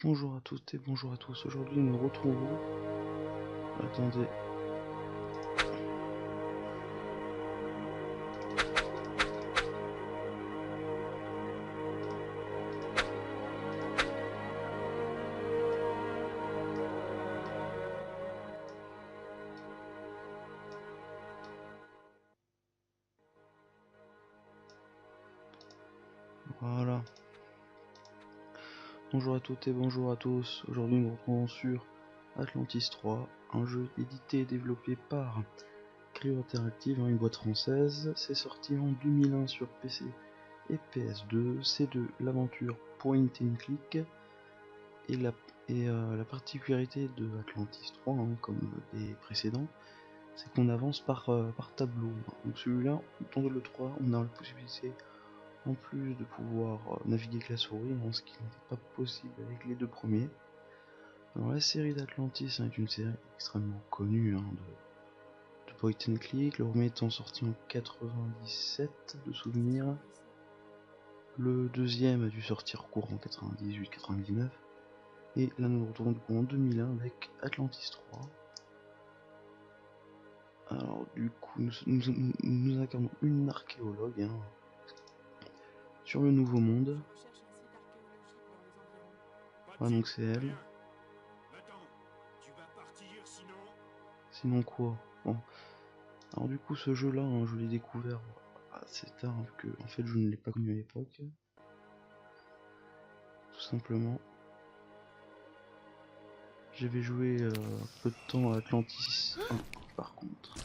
Bonjour à toutes et bonjour à tous. Aujourd'hui, nous nous retrouvons. Attendez. Voilà. Bonjour à toutes et bonjour à tous. Aujourd'hui, nous nous retrouvons sur Atlantis 3, un jeu édité et développé par Cryo Interactive, une boîte française. C'est sorti en 2001 sur PC et PS2. C'est de l'aventure point and click. Et la particularité de Atlantis 3, comme les précédents, c'est qu'on avance par tableau. Donc celui-là, dans le 3, on a la possibilité, en plus de pouvoir naviguer avec la souris, ce qui n'était pas possible avec les deux premiers. Alors la série d'Atlantis est une série extrêmement connue de point and click, le premier étant sorti en 97 de souvenir. Le deuxième a dû sortir courant 98-99. Et là nous nous retrouvons en 2001 avec Atlantis 3. Alors du coup nous incarnons une archéologue sur le Nouveau Monde. Ah donc c'est elle. Sinon quoi? Bon. Alors du coup ce jeu là, je l'ai découvert assez tard, vu que en fait je ne l'ai pas connu à l'époque. Tout simplement. J'avais joué un peu de temps à Atlantis 1 par contre.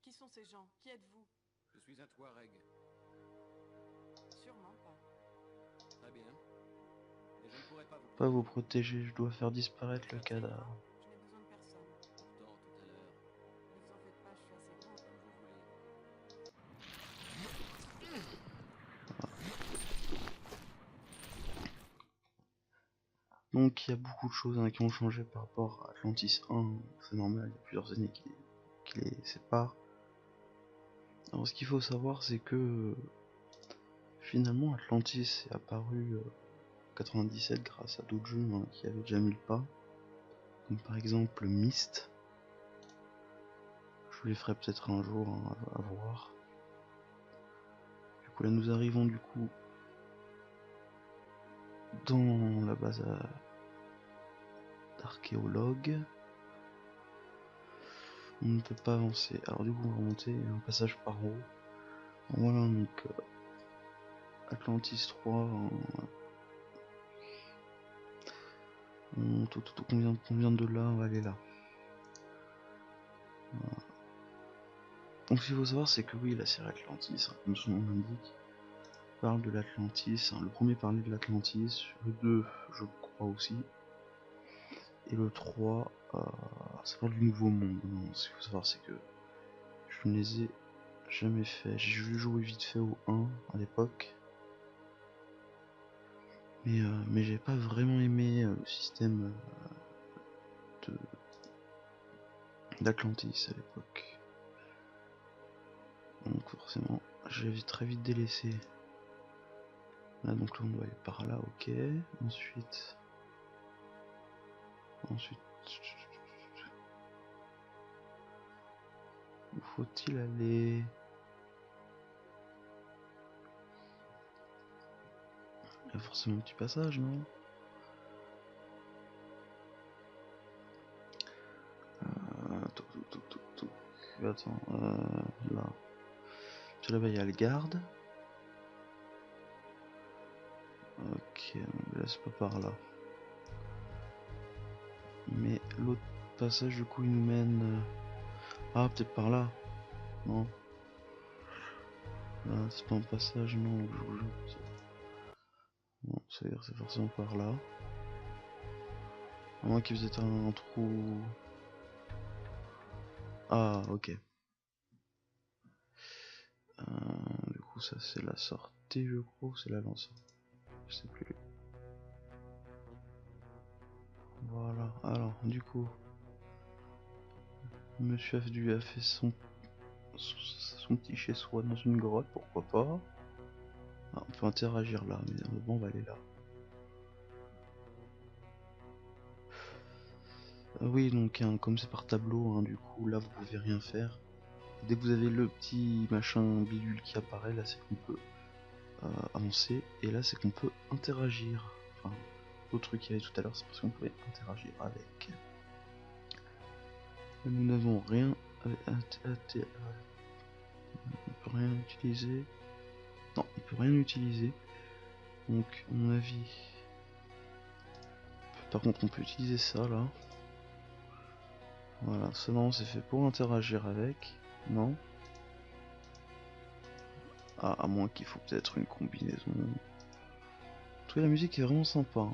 Qui sont ces gens? Qui êtes-vous? Je suis un Touareg. Sûrement pas. Très bien. Mais je ne pourrais pas vous Pas protéger. vous protéger, je dois faire disparaître le cadavre. Je n'ai besoin de personne. Pourtant, tout à l'heure, Ne vous en faites pas, je suis assez grand. comme vous voulez. Donc il y a beaucoup de choses qui ont changé par rapport à Atlantis 1, c'est normal, il y a plusieurs années qui les séparent. Alors ce qu'il faut savoir c'est que finalement Atlantis est apparu en 97 grâce à d'autres jeux qui avaient déjà mis le pas, comme par exemple Myst. Je vous les ferai peut-être un jour à voir. Du coup là nous arrivons du coup dans la base d'archéologues. On ne peut pas avancer. Alors du coup on va monter un passage par haut. Voilà donc Atlantis 3. Combien de là on va aller là. Voilà. Donc ce qu'il faut savoir c'est que oui la série Atlantis, comme son nom l'indique, parle de l'Atlantis. Le premier parlait de l'Atlantis, le 2 je crois aussi. Et le 3 ça parle du Nouveau Monde. Non, ce qu'il faut savoir c'est que je ne les ai jamais fait. J'ai joué vite fait au 1 à l'époque. Mais j'ai pas vraiment aimé le système d'Atlantis à l'époque. Donc forcément, j'ai très vite délaissé. Là donc là on doit aller par là, ok. Ensuite. Où faut-il aller? Il y a forcément un petit passage, non? Attends, là. Puis là-bas il y a le garde. Ok, là c'est pas par là. Mais l'autre passage du coup il nous mène... Ah peut-être par là. Non. Là c'est pas un passage, non. Bon, c'est forcément par là. À moins qu'il faisait un trou... Ah ok. Du coup ça c'est la sortie je crois, ou c'est la lancée, je sais plus. Voilà, alors du coup Monsieur a fait son petit chez soi dans une grotte, pourquoi pas. Ah, on peut interagir là, mais bon, on va aller là. Oui, donc comme c'est par tableau, hein, du coup là vous pouvez rien faire. Dès que vous avez le petit machin bidule qui apparaît, là c'est qu'on peut avancer, et là c'est qu'on peut interagir. Enfin, l'autre truc qu'il y avait tout à l'heure, c'est parce qu'on pouvait interagir avec. Nous n'avons rien on peut rien utiliser. Non, il peut rien utiliser. Donc, à mon avis. Par contre, on peut utiliser ça là. Voilà, ça non, c'est fait pour interagir avec. Non. Ah, à moins qu'il faut peut-être une combinaison. En tout cas, la musique est vraiment sympa.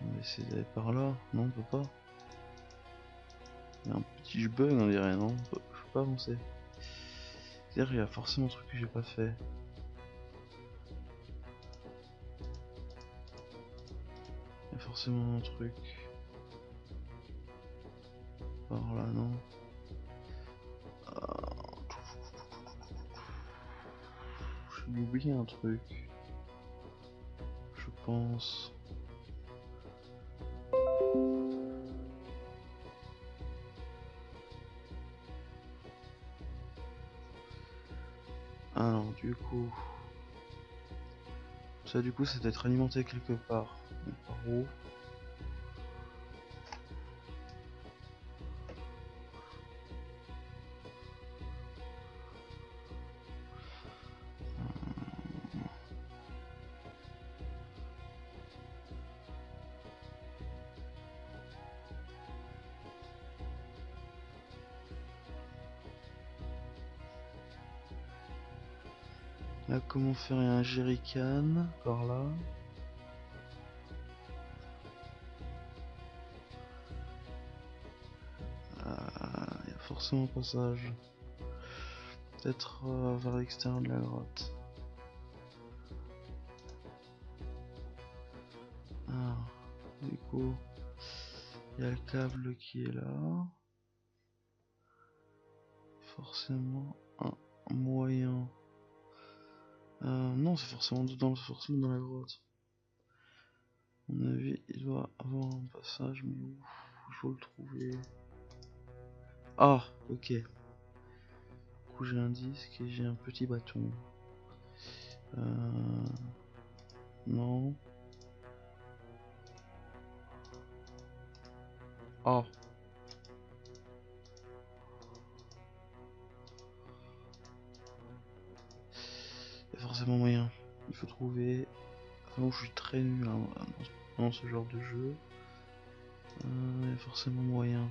On va essayer d'aller par là. Non, on peut pas. Il y a un petit bug, on dirait, non? Je peux pas avancer. C'est-à-dire qu'il y a forcément un truc que j'ai pas fait. Il y a forcément un truc. Par là, non? J'ai oublié un truc. Je pense. Alors, du coup. Ça, du coup, ça doit être alimenté quelque part. Donc, par où? Là, comment faire un jerrycan par là? Il y a forcément un passage. Peut-être vers l'extérieur de la grotte. Ah, du coup, il y a le câble qui est là. Forcément un moyen. Non, c'est forcément dans la grotte. À mon avis, il doit avoir un passage, mais où? Il faut le trouver. Ah, ok. Du coup, j'ai un disque et j'ai un petit bâton. Non. Ah. Il y a forcément moyen. Il faut trouver. Vraiment, je suis très nul hein, dans ce genre de jeu. Il y a forcément moyen.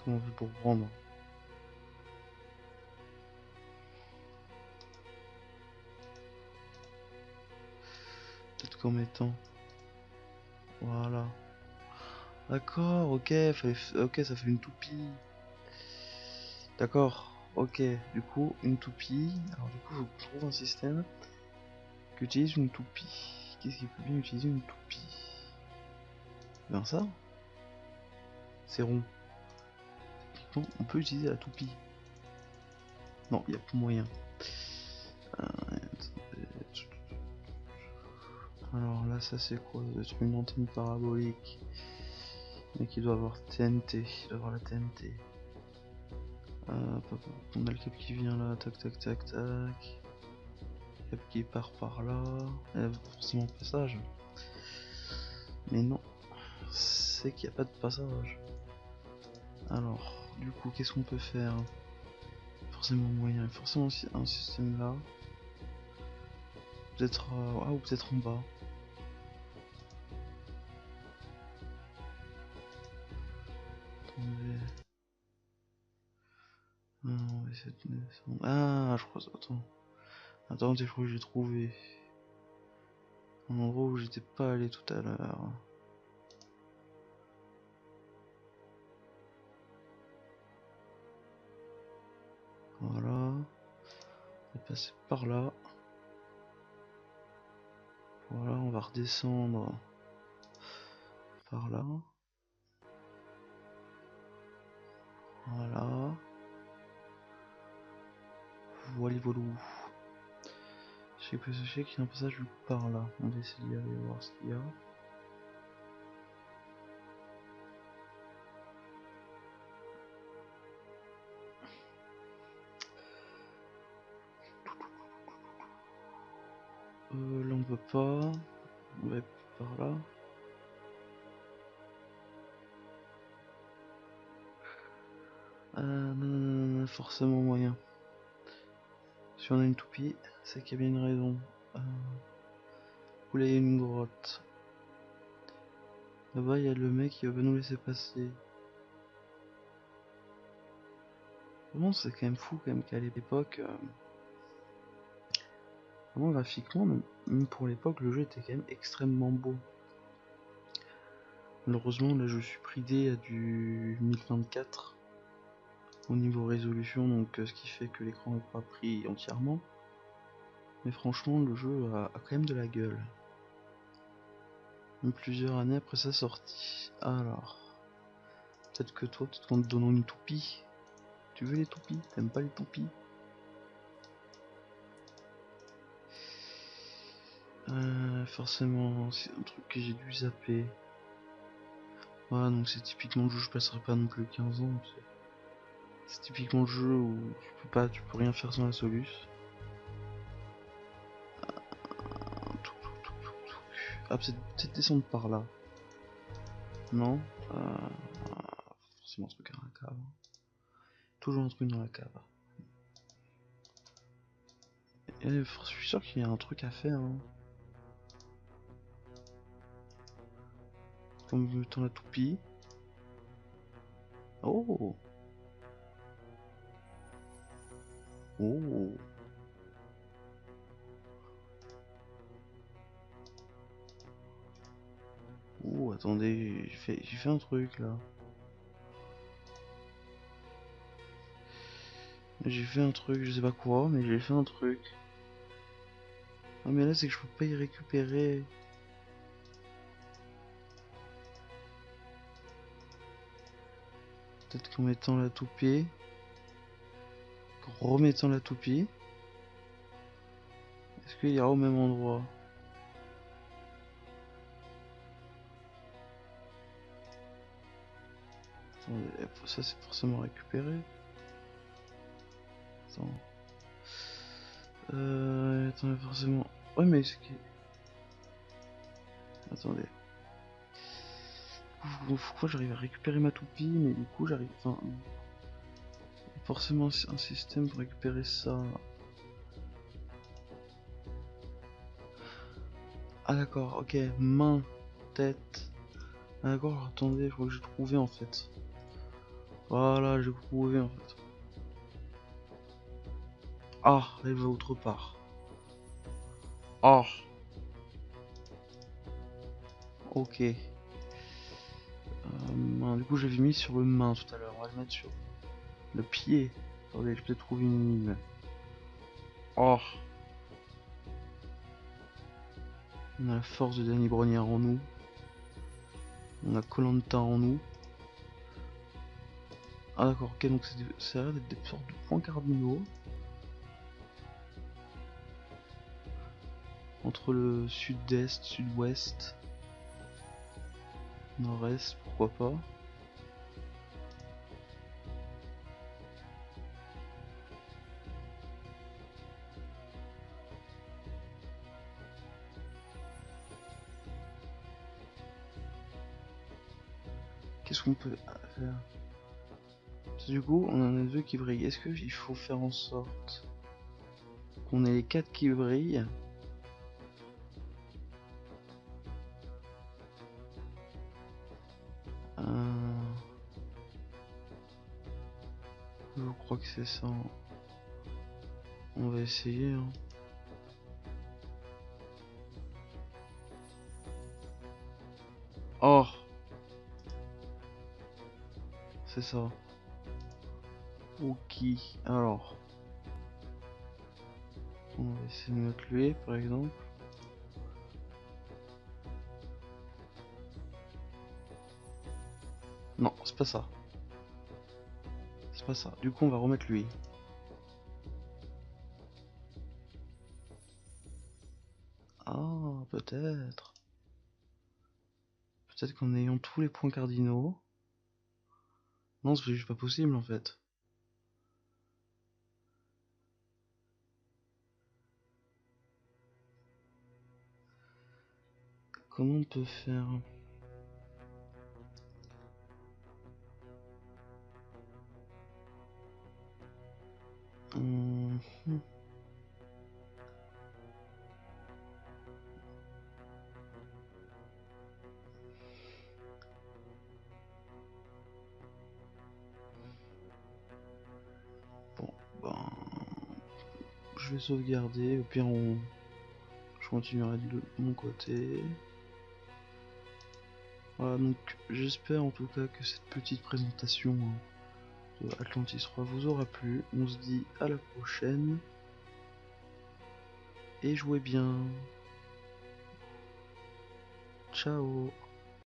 Comment on fait pour prendre? Peut-être qu'en mettant. Voilà. D'accord, ok, ok, ça fait une toupie. D'accord, ok. Du coup, une toupie. Alors du coup, faut que je trouve un système qui utilise une toupie. Qu'est-ce qui peut bien utiliser une toupie? Ben ça, c'est rond. Techniquement, on peut utiliser la toupie. Non, il n'y a plus moyen. Alors là, ça c'est quoi? Ça doit être une antenne parabolique. Mais qui doit avoir TNT. Il doit avoir la TNT. On a le cap qui vient là, tac tac tac tac. Cap qui part par là. Il y a forcément passage. Mais non, c'est qu'il n'y a pas de passage. Alors, du coup, qu'est-ce qu'on peut faire? Forcément moyen, forcément un système là. Peut-être ou peut-être en bas. Attendez. On va essayer de descendre. Ah, je crois. Attendez, je crois que j'ai trouvé un endroit où j'étais pas allé tout à l'heure. Voilà. On va passer par là. Voilà, on va redescendre par là. Voilà. Voilà, voilà. Je sais qu'il y a un passage par là. On va essayer d'y aller voir ce qu'il y a. Là on peut pas. On va par là. Non, forcément moyen. Si on a une toupie, c'est qu'il y a bien une raison. Où là il y a une grotte. Là-bas il y a le mec qui va nous laisser passer. Vraiment c'est quand même fou quand même qu'à l'époque, vraiment graphiquement, même pour l'époque, le jeu était quand même extrêmement beau. Malheureusement là je suis bridé à du 1024 au niveau résolution, donc ce qui fait que l'écran n'est pas pris entièrement. Mais franchement le jeu a quand même de la gueule. Même plusieurs années après sa sortie. Alors, peut-être que toi, peut-être qu'en te donnant une toupie. Tu veux les toupies? T'aimes pas les toupies? Forcément, c'est un truc que j'ai dû zapper. Voilà, donc c'est typiquement le jeu, je passerai pas non plus 15 ans. C'est typiquement le jeu où tu peux rien faire sans la Solus. Ah, peut-être descendre par là. Non, forcément un truc dans la cave. Toujours un truc dans la cave. Et je suis sûr qu'il y a un truc à faire. Hein. Comme mettant la toupie. Oh. Oh. Oh, attendez, j'ai fait un truc là. J'ai fait un truc, je sais pas quoi, mais j'ai fait un truc. Ah mais là c'est que je peux pas y récupérer. Peut-être qu'en mettant la toupie, qu'en remettant la toupie, est-ce qu'il ira au même endroit? Attendez, ça c'est forcément récupéré. Attends. Attendez, forcément. Ouais mais c'est qui... Attendez. Pourquoi j'arrive à récupérer ma toupie, mais du coup j'arrive... Enfin... Forcément un système pour récupérer ça. Ah d'accord, ok, main, tête. Ah d'accord, attendez, je crois que j'ai trouvé en fait. Voilà, j'ai trouvé en fait. Ah, elle va autre part. Ah, ok. Du coup j'avais mis sur le main tout à l'heure, on va le mettre sur le pied. Attendez, j'ai peut-être trouvé une énigme. Oh, on a la force de Danny Brognard en nous. On a koh en nous. Ah d'accord, ok, donc ça a l'air d'être des sortes de points cardinaux. Entre le sud-est, sud-ouest, nord-est, pourquoi pas. Qu'est-ce qu'on peut faire? Du coup, on en a deux qui brillent. Est-ce qu'il faut faire en sorte qu'on ait les quatre qui brillent? Je crois que c'est ça. On va essayer. Hein. Oh! C'est ça. Ok. Alors. On va essayer de mettre lui, par exemple. Non, c'est pas ça. C'est pas ça. Du coup, on va remettre lui. Ah, peut-être. Peut-être qu'en ayant tous les points cardinaux... Non, c'est juste pas possible en fait. Comment on peut faire? Hum, Bon, ben... Je vais sauvegarder, au pire je continuerai de mon côté. Voilà, donc j'espère en tout cas que cette petite présentation de Atlantis 3 vous aura plu. On se dit à la prochaine. Et jouez bien. Ciao.